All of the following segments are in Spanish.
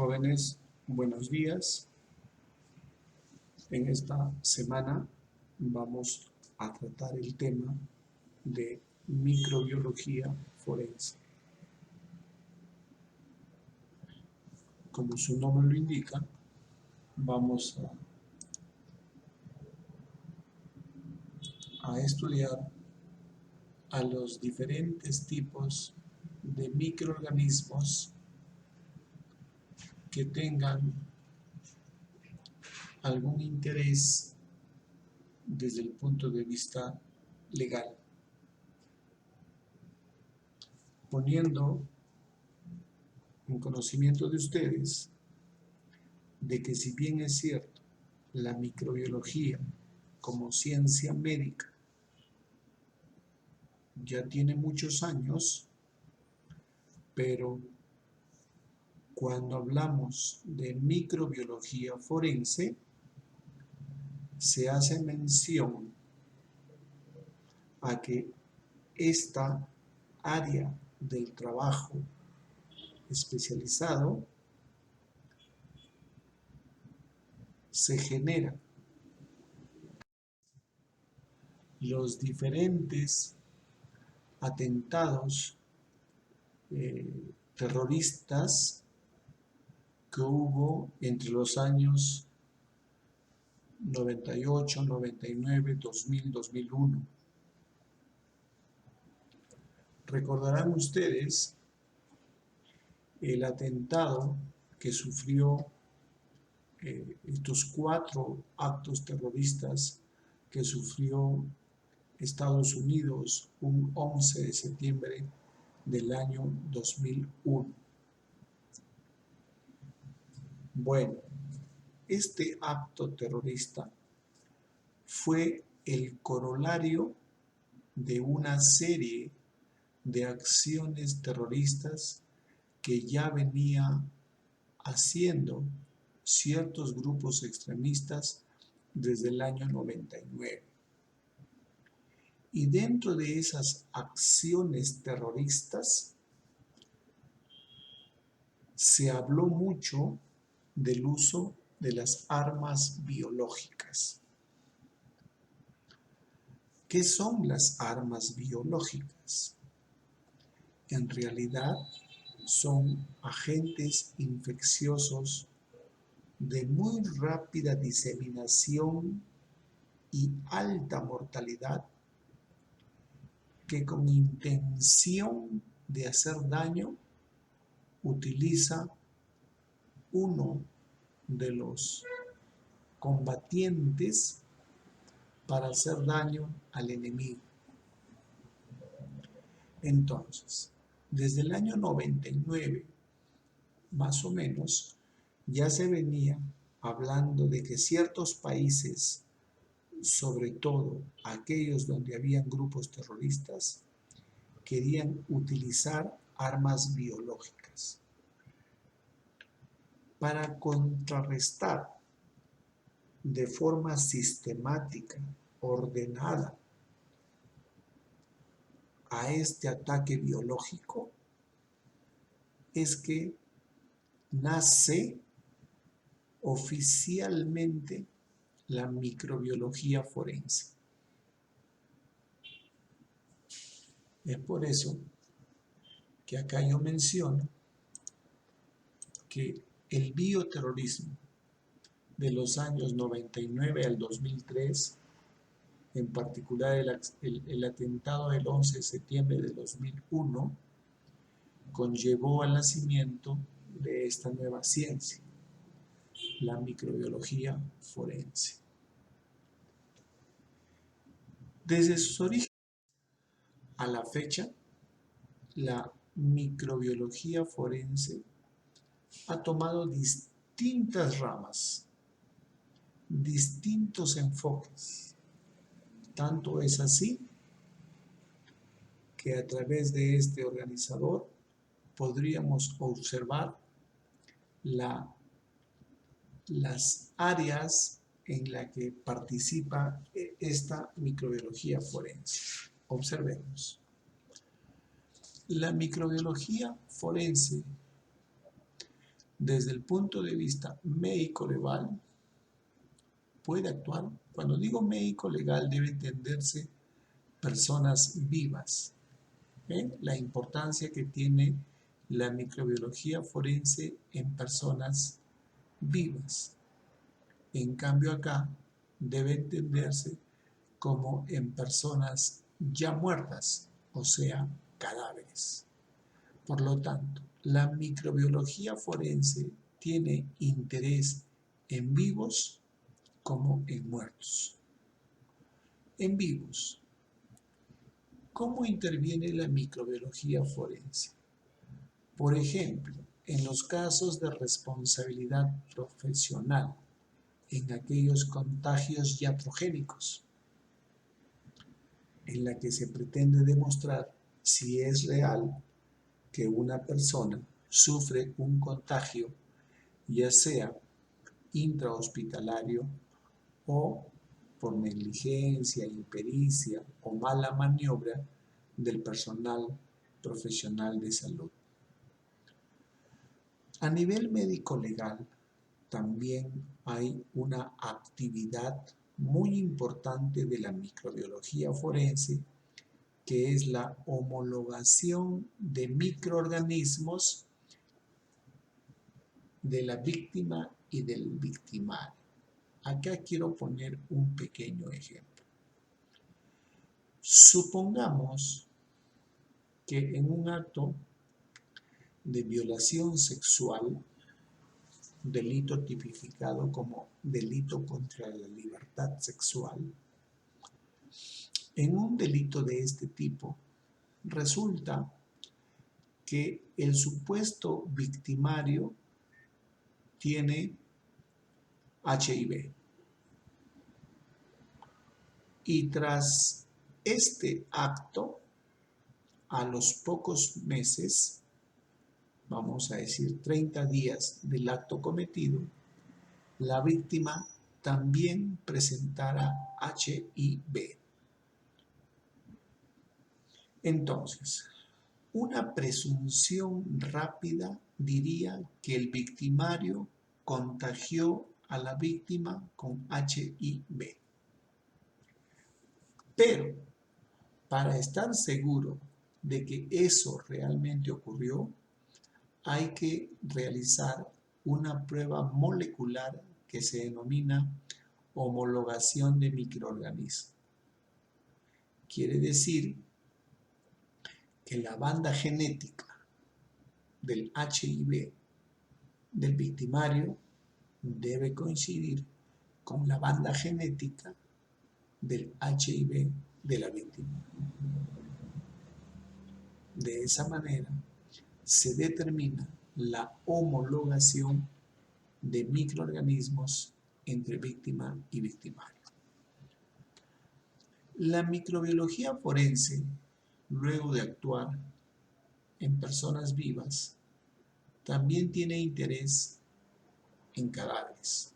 Jóvenes, buenos días. En esta semana vamos a tratar el tema de microbiología forense. Como su nombre lo indica, vamos a estudiar a los diferentes tipos de microorganismos que tengan algún interés desde el punto de vista legal, poniendo en conocimiento de ustedes de que, si bien es cierto, la microbiología como ciencia médica ya tiene muchos años, pero cuando hablamos de microbiología forense, se hace mención a que esta área del trabajo especializado se genera los diferentes atentados terroristas que hubo entre los años 98, 99, 2000, 2001. Recordarán ustedes el atentado que sufrió estos 4 actos terroristas que sufrió Estados Unidos un 11 de septiembre del año 2001. Bueno, este acto terrorista fue el corolario de una serie de acciones terroristas que ya venía haciendo ciertos grupos extremistas desde el año 99. Y dentro de esas acciones terroristas se habló mucho del uso de las armas biológicas. ¿Qué son las armas biológicas? En realidad son agentes infecciosos de muy rápida diseminación y alta mortalidad que, con intención de hacer daño, utiliza uno de los combatientes para hacer daño al enemigo. Entonces, desde el año 99, más o menos, ya se venía hablando de que ciertos países, sobre todo aquellos donde habían grupos terroristas, querían utilizar armas biológicas para contrarrestar de forma sistemática, ordenada, a este ataque biológico. Es que nace oficialmente la microbiología forense. Es por eso que acá yo menciono que el bioterrorismo de los años 99 al 2003, en particular el atentado del 11 de septiembre de 2001, conllevó al nacimiento de esta nueva ciencia, la microbiología forense. Desde sus orígenes a la fecha, la microbiología forense ha tomado distintas ramas, distintos enfoques. Tanto es así que a través de este organizador podríamos observar las áreas en las que participa esta microbiología forense. Observemos. La microbiología forense desde el punto de vista médico-legal, puede actuar. Cuando digo médico-legal, debe entenderse personas vivas. La importancia que tiene la microbiología forense en personas vivas. En cambio acá debe entenderse como en personas ya muertas, o sea, cadáveres. Por lo tanto, la microbiología forense tiene interés en vivos como en muertos. En vivos, ¿cómo interviene la microbiología forense? Por ejemplo, en los casos de responsabilidad profesional, en aquellos contagios iatrogénicos, en la que se pretende demostrar si es real que una persona sufre un contagio, ya sea intrahospitalario o por negligencia, impericia o mala maniobra del personal profesional de salud. A nivel médico-legal, también hay una actividad muy importante de la microbiología forense, que es la homologación de microorganismos de la víctima y del victimario. Acá quiero poner un pequeño ejemplo. Supongamos que en un acto de violación sexual, delito tipificado como delito contra la libertad sexual, en un delito de este tipo, resulta que el supuesto victimario tiene HIV. Y tras este acto, a los pocos meses, vamos a decir 30 días del acto cometido, la víctima también presentará HIV. Entonces, una presunción rápida diría que el victimario contagió a la víctima con HIV. Pero, para estar seguro de que eso realmente ocurrió, hay que realizar una prueba molecular que se denomina homologación de microorganismos. Quiere decir que la banda genética del HIV del victimario debe coincidir con la banda genética del HIV de la víctima. De esa manera se determina la homologación de microorganismos entre víctima y victimario. La microbiología forense, luego de actuar en personas vivas, también tiene interés en cadáveres.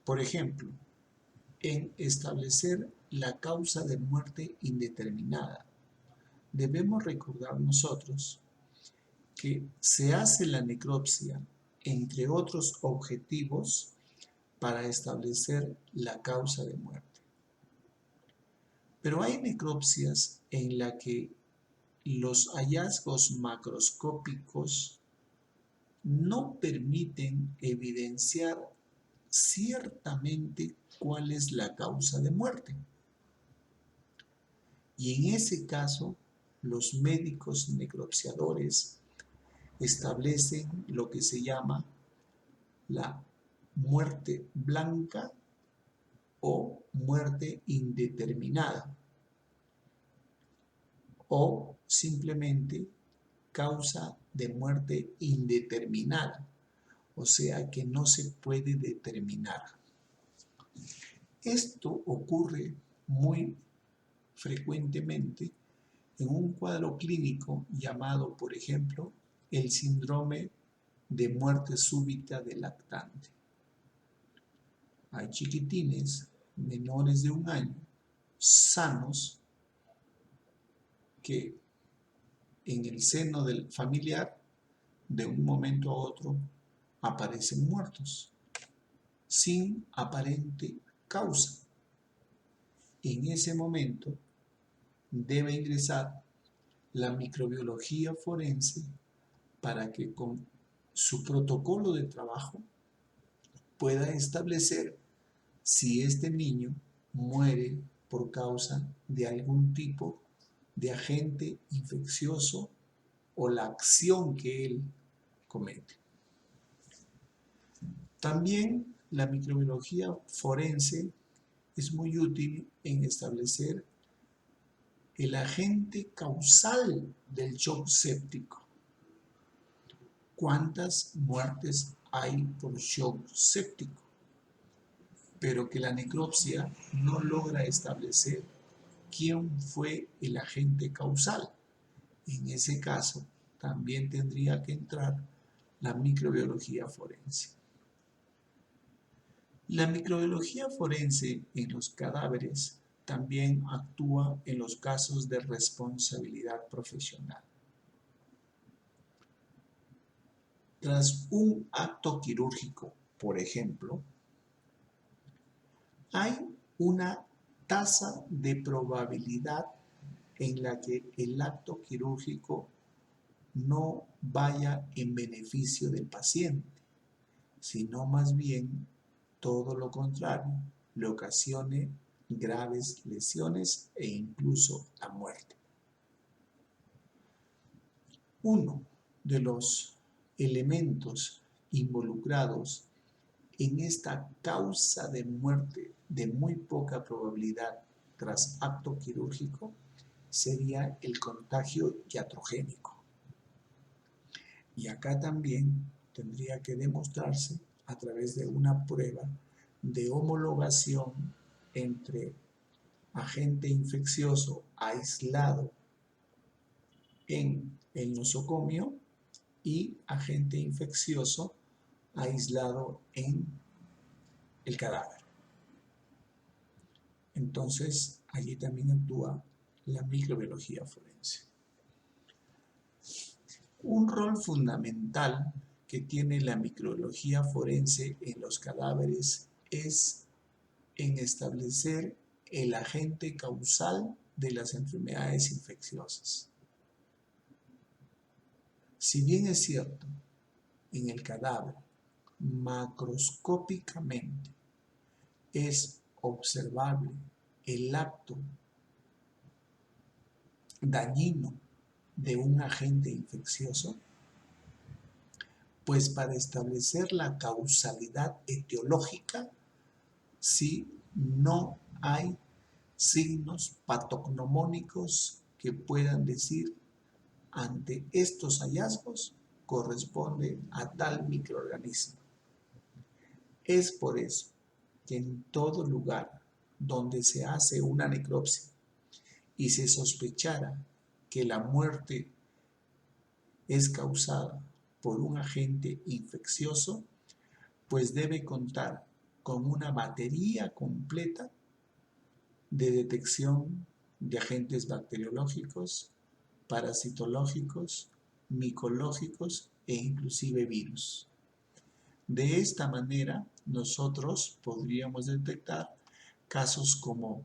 Por ejemplo, en establecer la causa de muerte indeterminada, debemos recordar nosotros que se hace la necropsia, entre otros objetivos, para establecer la causa de muerte. Pero hay necropsias en las que los hallazgos macroscópicos no permiten evidenciar ciertamente cuál es la causa de muerte. Y en ese caso, los médicos necropsiadores establecen lo que se llama la muerte blanca o muerte indeterminada, o simplemente causa de muerte indeterminada, o sea que no se puede determinar. Esto ocurre muy frecuentemente en un cuadro clínico llamado, por ejemplo, el síndrome de muerte súbita del lactante. Hay chiquitines menores de 1 año, sanos, que en el seno del familiar de un momento a otro aparecen muertos, sin aparente causa. En ese momento debe ingresar la microbiología forense para que con su protocolo de trabajo pueda establecer si este niño muere por causa de algún tipo de agente infeccioso o la acción que él comete. También la microbiología forense es muy útil en establecer el agente causal del shock séptico. ¿Cuántas muertes hay por shock séptico? Pero que la necropsia no logra establecer quién fue el agente causal. En ese caso, también tendría que entrar la microbiología forense. La microbiología forense en los cadáveres también actúa en los casos de responsabilidad profesional. Tras un acto quirúrgico, por ejemplo, hay una tasa de probabilidad en la que el acto quirúrgico no vaya en beneficio del paciente, sino más bien todo lo contrario, le ocasione graves lesiones e incluso la muerte. Uno de los elementos involucrados en esta causa de muerte de muy poca probabilidad tras acto quirúrgico sería el contagio iatrogénico. Y acá también tendría que demostrarse a través de una prueba de homologación entre agente infeccioso aislado en el nosocomio y agente infeccioso aislado en el cadáver. Entonces, allí también actúa la microbiología forense. Un rol fundamental que tiene la microbiología forense en los cadáveres es en establecer el agente causal de las enfermedades infecciosas. Si bien es cierto, en el cadáver, macroscópicamente, es observable el acto dañino de un agente infeccioso, pues para establecer la causalidad etiológica, si no hay signos patognomónicos que puedan decir ante estos hallazgos corresponde a tal microorganismo. Es por eso que en todo lugar donde se hace una necropsia y se sospechara que la muerte es causada por un agente infeccioso, pues debe contar con una batería completa de detección de agentes bacteriológicos, parasitológicos, micológicos e inclusive virus. De esta manera, nosotros podríamos detectar casos como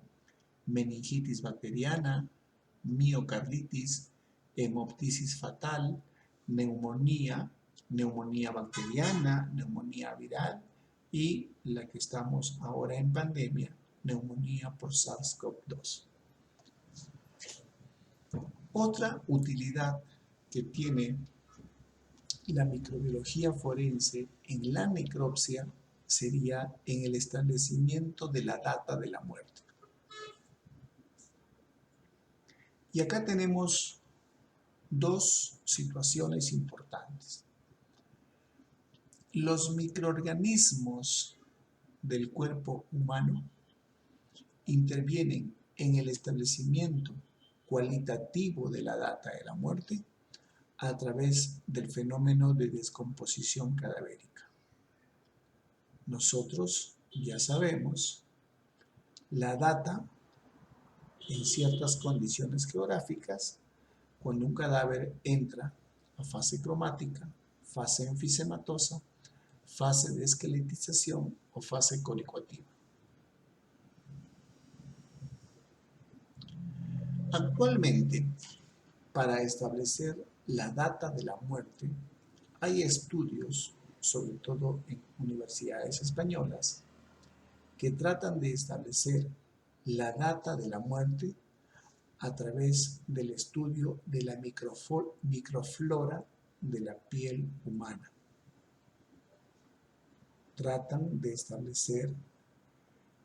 meningitis bacteriana, miocarditis, hemoptisis fatal, neumonía, neumonía bacteriana, neumonía viral y la que estamos ahora en pandemia, neumonía por SARS-CoV-2. Otra utilidad que tiene la microbiología forense en la necropsia sería en el establecimiento de la data de la muerte. Y acá tenemos dos situaciones importantes. Los microorganismos del cuerpo humano intervienen en el establecimiento cualitativo de la data de la muerte a través del fenómeno de descomposición cadavérica. Nosotros ya sabemos, la data en ciertas condiciones geográficas, cuando un cadáver entra a fase cromática, fase enfisematosa, fase de esqueletización o fase colicuativa. Actualmente, para establecer la data de la muerte, hay estudios, sobre todo en universidades españolas, que tratan de establecer la data de la muerte a través del estudio de la microflora de la piel humana. Tratan de establecer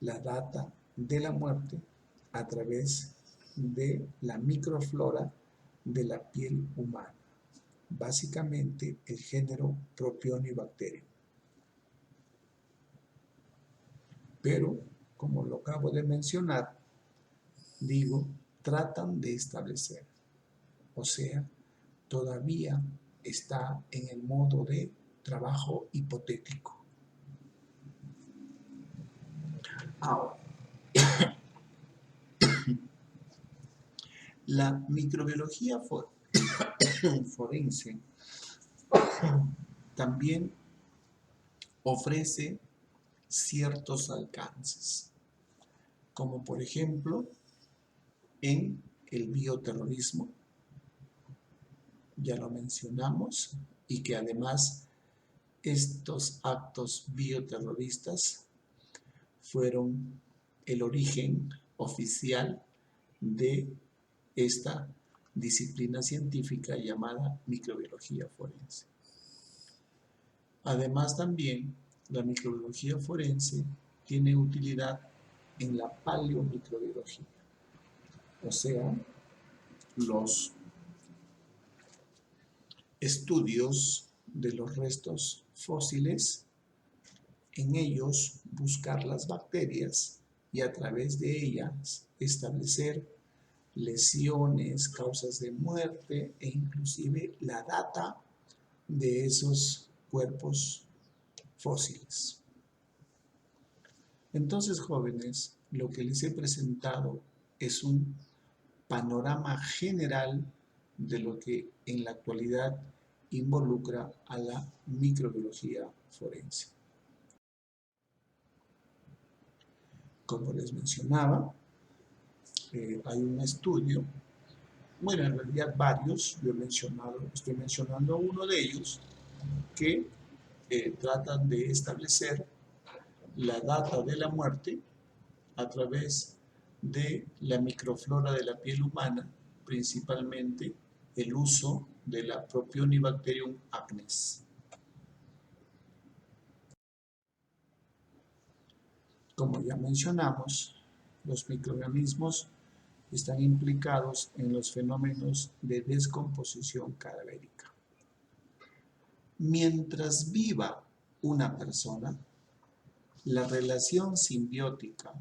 la data de la muerte a través de la microflora de la piel humana, básicamente el género Propionibacterium. Pero, como lo acabo de mencionar, digo, tratan de establecer, o sea, todavía está en el modo de trabajo hipotético. Ahora, la microbiología forense también ofrece ciertos alcances, como por ejemplo en el bioterrorismo, ya lo mencionamos, y que además estos actos bioterroristas fueron el origen oficial de esta disciplina científica llamada microbiología forense. Además también la microbiología forense tiene utilidad en la paleomicrobiología, o sea, los estudios de los restos fósiles, en ellos buscar las bacterias y a través de ellas establecer lesiones, causas de muerte e inclusive la data de esos cuerpos fósiles. Entonces, jóvenes, lo que les he presentado es un panorama general de lo que en la actualidad involucra a la microbiología forense. Como les mencionaba, hay un estudio, bueno, en realidad varios, estoy mencionando uno de ellos, que tratan de establecer la data de la muerte a través de la microflora de la piel humana, principalmente el uso de la Propionibacterium acnes. Como ya mencionamos, los microorganismos están implicados en los fenómenos de descomposición cadavérica. Mientras viva una persona, la relación simbiótica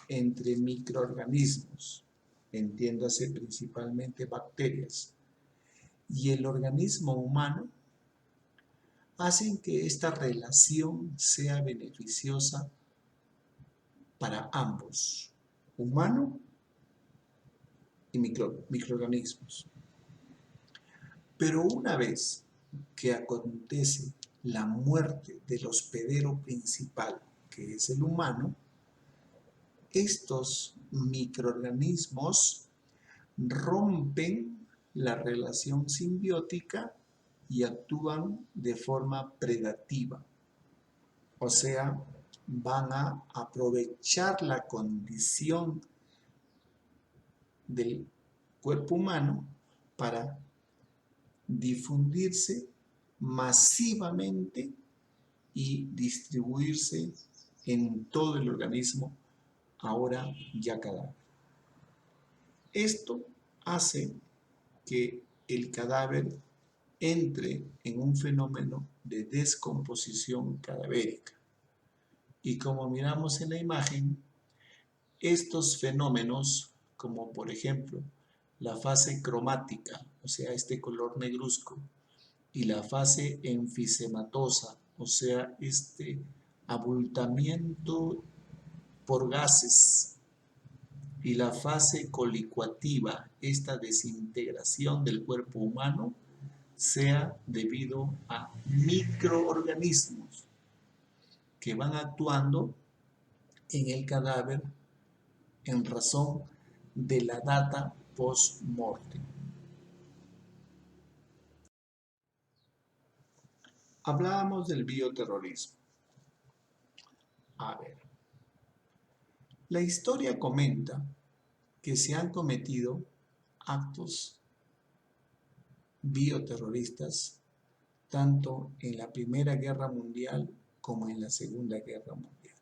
entre microorganismos, entiéndase principalmente bacterias, y el organismo humano, hacen que esta relación sea beneficiosa para ambos, humano y microorganismos. Pero una vez que acontece la muerte del hospedero principal, que es el humano, estos microorganismos rompen la relación simbiótica y actúan de forma predativa. O sea, van a aprovechar la condición del cuerpo humano para difundirse masivamente y distribuirse en todo el organismo, ahora ya cadáver. Esto hace que el cadáver entre en un fenómeno de descomposición cadavérica. Y como miramos en la imagen, estos fenómenos, como por ejemplo la fase cromática, o sea, este color negruzco, y la fase enfisematosa, o sea, este abultamiento por gases, y la fase colicuativa, esta desintegración del cuerpo humano, sea debido a microorganismos que van actuando en el cadáver en razón de la data post-mortem. Hablábamos del bioterrorismo. A ver, la historia comenta que se han cometido actos bioterroristas tanto en la Primera Guerra Mundial como en la Segunda Guerra Mundial.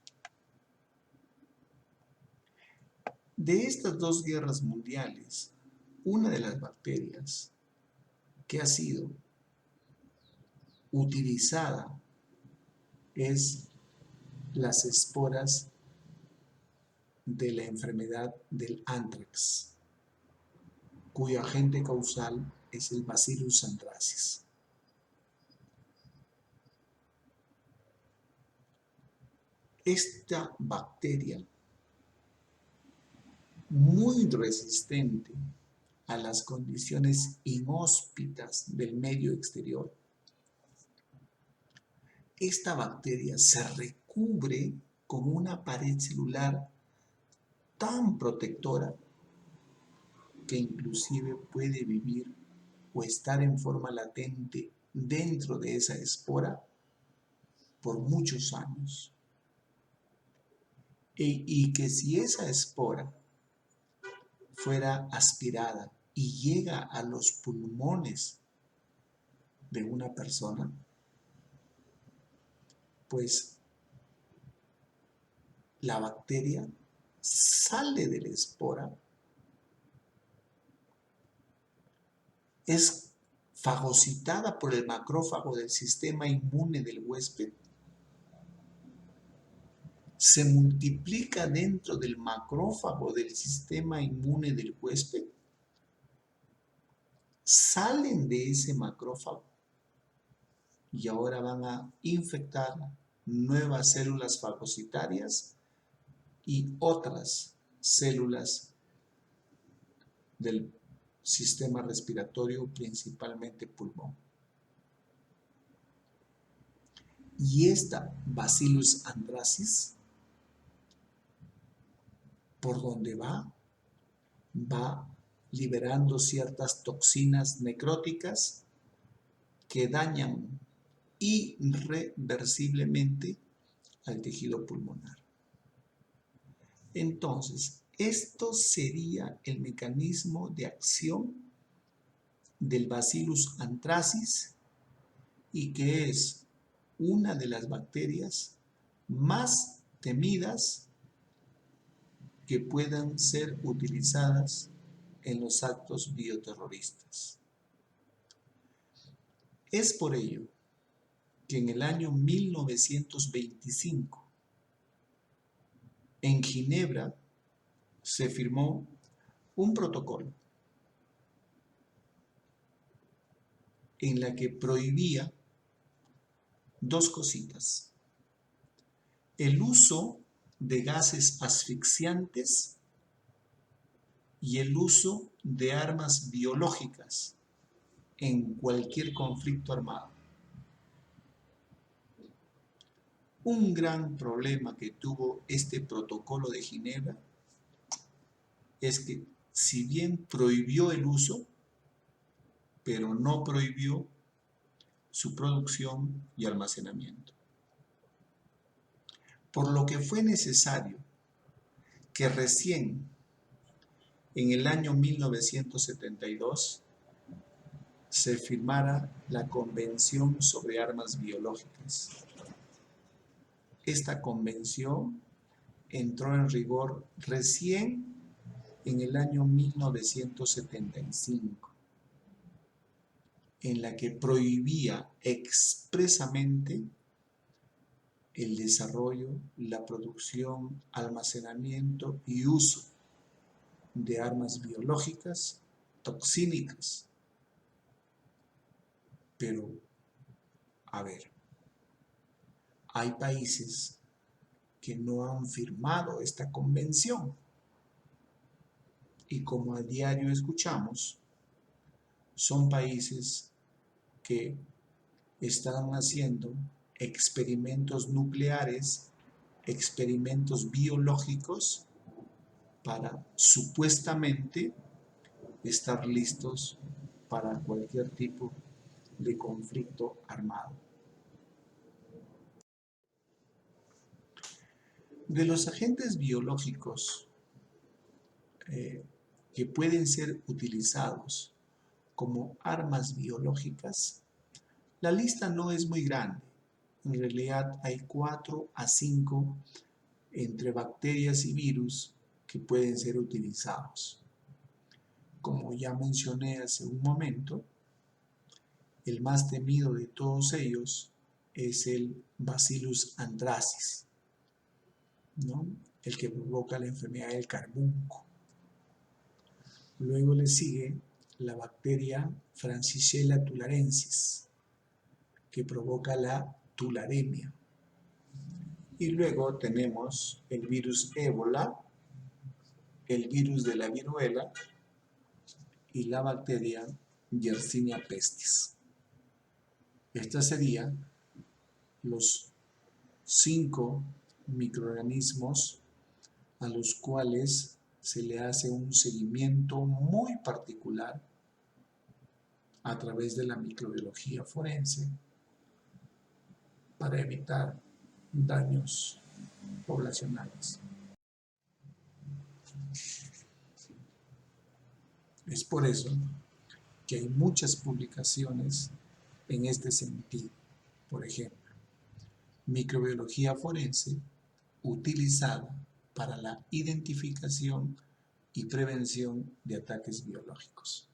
De estas dos guerras mundiales, una de las bacterias que ha sido utilizada es las esporas de la enfermedad del anthrax, cuyo agente causal es el Bacillus anthracis. Esta bacteria, muy resistente a las condiciones inhóspitas del medio exterior, esta bacteria se recubre con una pared celular tan protectora que inclusive puede vivir o estar en forma latente dentro de esa espora por muchos años. Y que si esa espora fuera aspirada y llega a los pulmones de una persona, pues la bacteria sale de la espora, es fagocitada por el macrófago del sistema inmune del huésped, se multiplica dentro del macrófago del sistema inmune del huésped, salen de ese macrófago y ahora van a infectar nuevas células fagocitarias y otras células del sistema respiratorio, principalmente pulmón. Y esta Bacillus anthracis, por donde va liberando ciertas toxinas necróticas que dañan irreversiblemente al tejido pulmonar. Entonces, esto sería el mecanismo de acción del Bacillus anthracis y que es una de las bacterias más temidas que puedan ser utilizadas en los actos bioterroristas. Es por ello que en el año 1925, en Ginebra, se firmó un protocolo en la que prohibía dos cositas: el uso de gases asfixiantes y el uso de armas biológicas en cualquier conflicto armado. Un gran problema que tuvo este protocolo de Ginebra es que, si bien prohibió el uso, pero no prohibió su producción y almacenamiento. Por lo que fue necesario que recién en el año 1972 se firmara la Convención sobre Armas Biológicas. Esta convención entró en rigor recién en el año 1975, en la que prohibía expresamente el desarrollo, la producción, almacenamiento y uso de armas biológicas toxínicas. Pero, a ver, hay países que no han firmado esta convención. Y como a diario escuchamos, son países que están haciendo experimentos nucleares, experimentos biológicos para supuestamente estar listos para cualquier tipo de conflicto armado. De los agentes biológicos que pueden ser utilizados como armas biológicas, la lista no es muy grande. En realidad hay 4 a 5 entre bacterias y virus que pueden ser utilizados. Como ya mencioné hace un momento, el más temido de todos ellos es el Bacillus anthracis, ¿no? El que provoca la enfermedad del carbunco. Luego le sigue la bacteria Francisella tularensis, que provoca la tularemia. Y luego tenemos el virus ébola, el virus de la viruela y la bacteria Yersinia pestis. Estos serían los 5 microorganismos a los cuales se le hace un seguimiento muy particular a través de la microbiología forense para evitar daños poblacionales. Es por eso que hay muchas publicaciones en este sentido. Por ejemplo, microbiología forense utilizada para la identificación y prevención de ataques biológicos.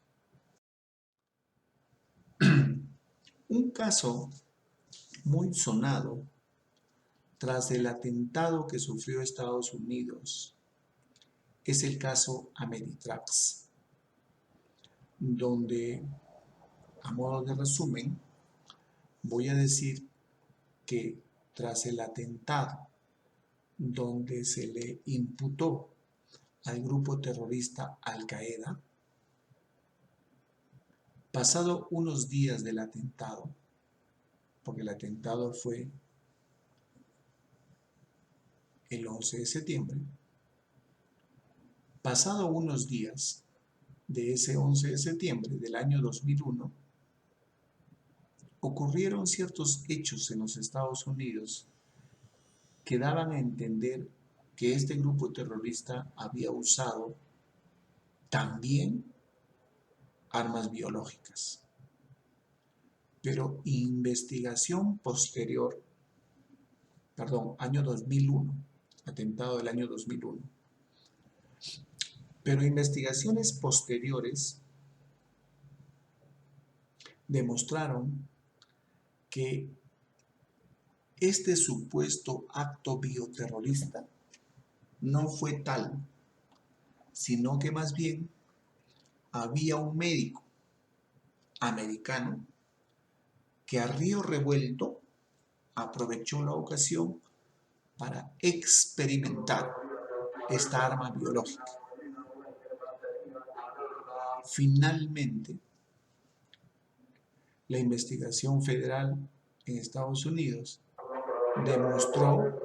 Un caso muy sonado tras el atentado que sufrió Estados Unidos es el caso Ameritrax, donde, a modo de resumen, voy a decir que tras el atentado donde se le imputó al grupo terrorista Al-Qaeda, pasado unos días del atentado, porque el atentado fue el 11 de septiembre, pasado unos días de ese 11 de septiembre del año 2001, ocurrieron ciertos hechos en los Estados Unidos que daban a entender que este grupo terrorista había usado también armas biológicas. Pero investigación posterior, año 2001, atentado del año 2001, pero investigaciones posteriores demostraron que este supuesto acto bioterrorista no fue tal, sino que más bien había un médico americano que a río revuelto aprovechó la ocasión para experimentar esta arma biológica. Finalmente, la investigación federal en Estados Unidos demostró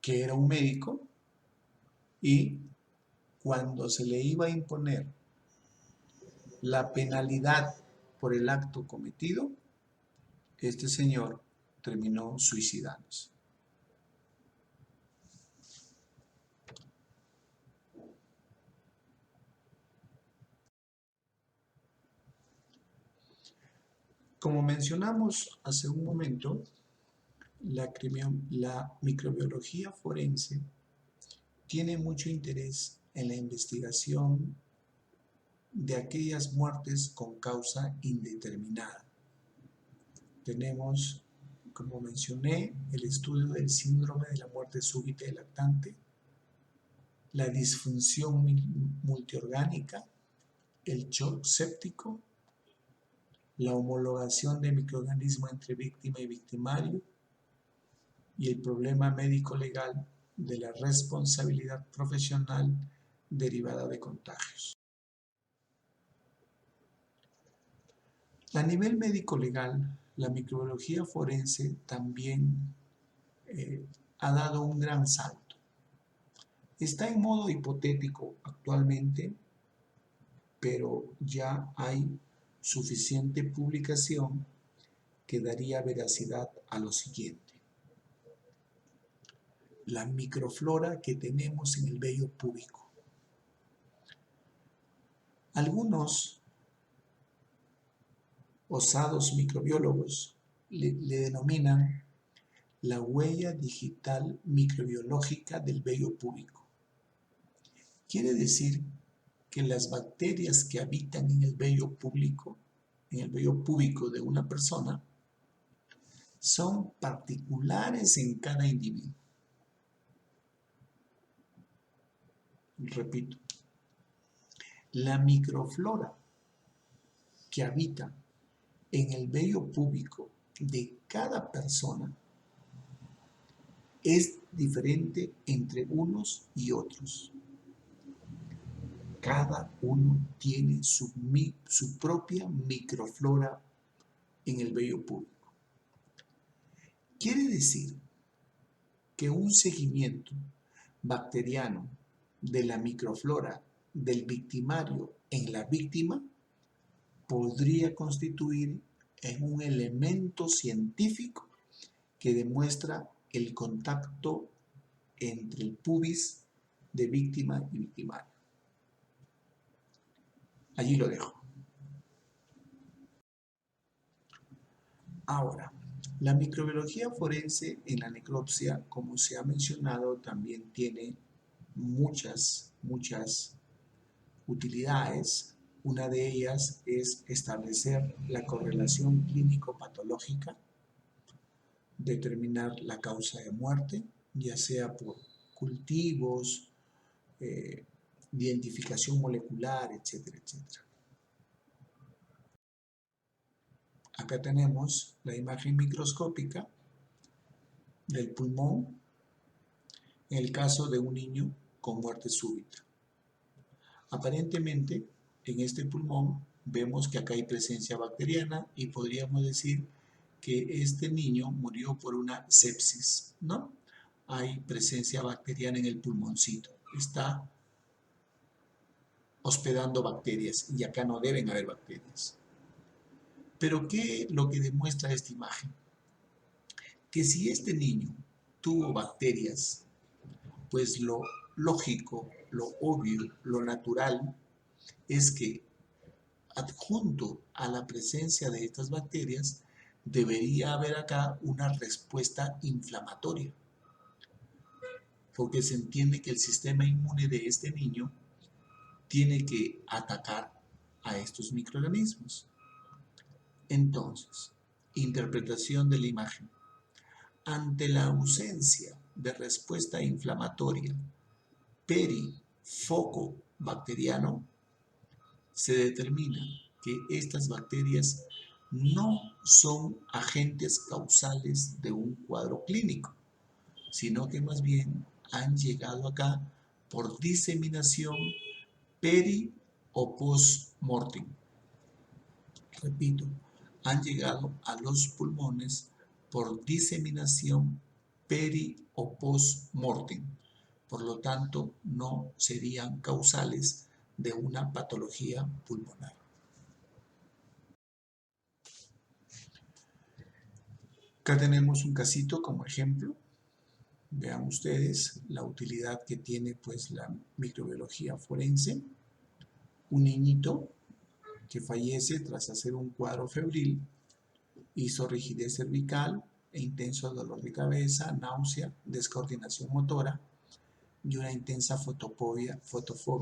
que era un médico y cuando se le iba a imponer la penalidad por el acto cometido, este señor terminó suicidándose. Como mencionamos hace un momento, la microbiología forense tiene mucho interés en la investigación de aquellas muertes con causa indeterminada. Tenemos, como mencioné, el estudio del síndrome de la muerte súbita y lactante, la disfunción multiorgánica, el shock séptico, la homologación de microorganismo entre víctima y victimario, y el problema médico-legal de la responsabilidad profesional derivada de contagios. A nivel médico-legal, la microbiología forense también ha dado un gran salto. Está en modo hipotético actualmente, pero ya hay suficiente publicación que daría veracidad a lo siguiente. La microflora que tenemos en el vello púbico. Algunos osados microbiólogos le denominan la huella digital microbiológica del vello púbico. Quiere decir que las bacterias que habitan en el vello púbico de una persona, son particulares en cada individuo. Repito, la microflora que habita en el vello púbico de cada persona es diferente entre unos y otros. Cada uno tiene su propia microflora en el vello púbico. Quiere decir que un seguimiento bacteriano de la microflora del victimario en la víctima podría constituir en un elemento científico que demuestra el contacto entre el pubis de víctima y victimario. Allí lo dejo. Ahora, la microbiología forense en la necropsia, como se ha mencionado, también tiene muchas utilidades. Una de ellas es establecer la correlación clínico-patológica, determinar la causa de muerte, ya sea por cultivos, identificación molecular, etcétera, etcétera. Acá tenemos la imagen microscópica del pulmón en el caso de un niño con muerte súbita. Aparentemente, en este pulmón vemos que acá hay presencia bacteriana y podríamos decir que este niño murió por una sepsis, ¿no? Hay presencia bacteriana en el pulmoncito. Está hospedando bacterias y acá no deben haber bacterias. Pero ¿qué es lo que demuestra esta imagen? Que si este niño tuvo bacterias, pues lo lógico, lo obvio, lo natural es que adjunto a la presencia de estas bacterias debería haber acá una respuesta inflamatoria, porque se entiende que el sistema inmune de este niño tiene que atacar a estos microorganismos. Entonces, interpretación de la imagen. Ante la ausencia de respuesta inflamatoria perifoco bacteriano, se determina que estas bacterias no son agentes causales de un cuadro clínico, sino que más bien han llegado acá por diseminación peri o post-mortem. Repito, han llegado a los pulmones por diseminación peri o post-mortem. Por lo tanto, no serían causales de una patología pulmonar. Acá tenemos un casito como ejemplo. Vean ustedes la utilidad que tiene pues la microbiología forense. Un niñito que fallece tras hacer un cuadro febril, hizo rigidez cervical e intenso dolor de cabeza, náusea, descoordinación motora y una intensa fotofobia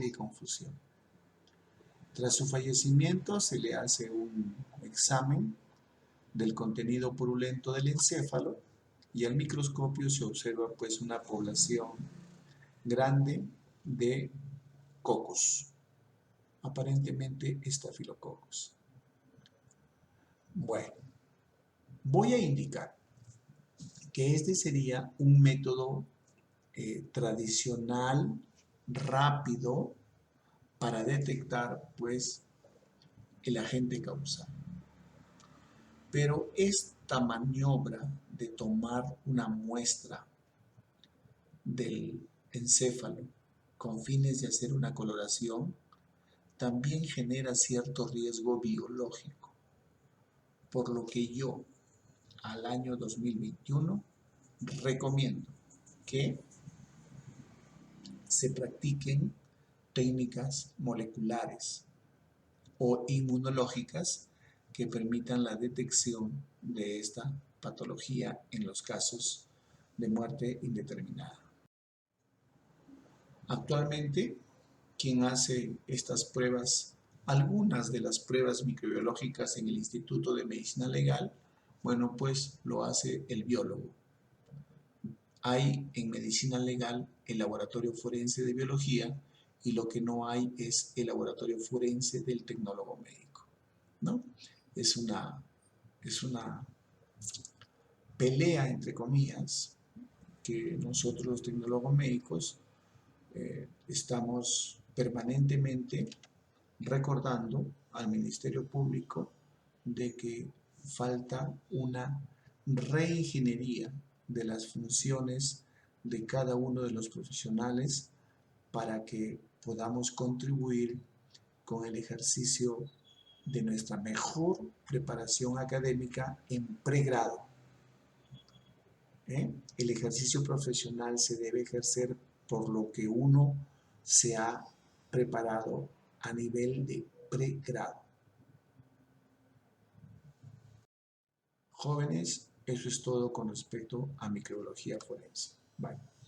y confusión. Tras su fallecimiento se le hace un examen del contenido purulento del encéfalo y al microscopio se observa pues una población grande de cocos, aparentemente estafilococos. Bueno, voy a indicar que este sería un método tradicional, rápido, para detectar, pues, el agente causal. Pero esta maniobra de tomar una muestra del encéfalo con fines de hacer una coloración también genera cierto riesgo biológico, por lo que yo al año 2021 recomiendo que se practiquen técnicas moleculares o inmunológicas que permitan la detección de esta patología en los casos de muerte indeterminada. Actualmente, quien hace estas pruebas, algunas de las pruebas microbiológicas en el Instituto de Medicina Legal, bueno, pues lo hace el biólogo. Hay en medicina legal el laboratorio forense de biología y lo que no hay es el laboratorio forense del tecnólogo médico, ¿no? Es una pelea, entre comillas, que nosotros los tecnólogos médicos estamos permanentemente recordando al Ministerio Público de que falta una reingeniería de las funciones de cada uno de los profesionales para que podamos contribuir con el ejercicio de nuestra mejor preparación académica en pregrado. El ejercicio profesional se debe ejercer por lo que uno se ha preparado a nivel de pregrado. Jóvenes, eso es todo con respecto a microbiología forense. Bye.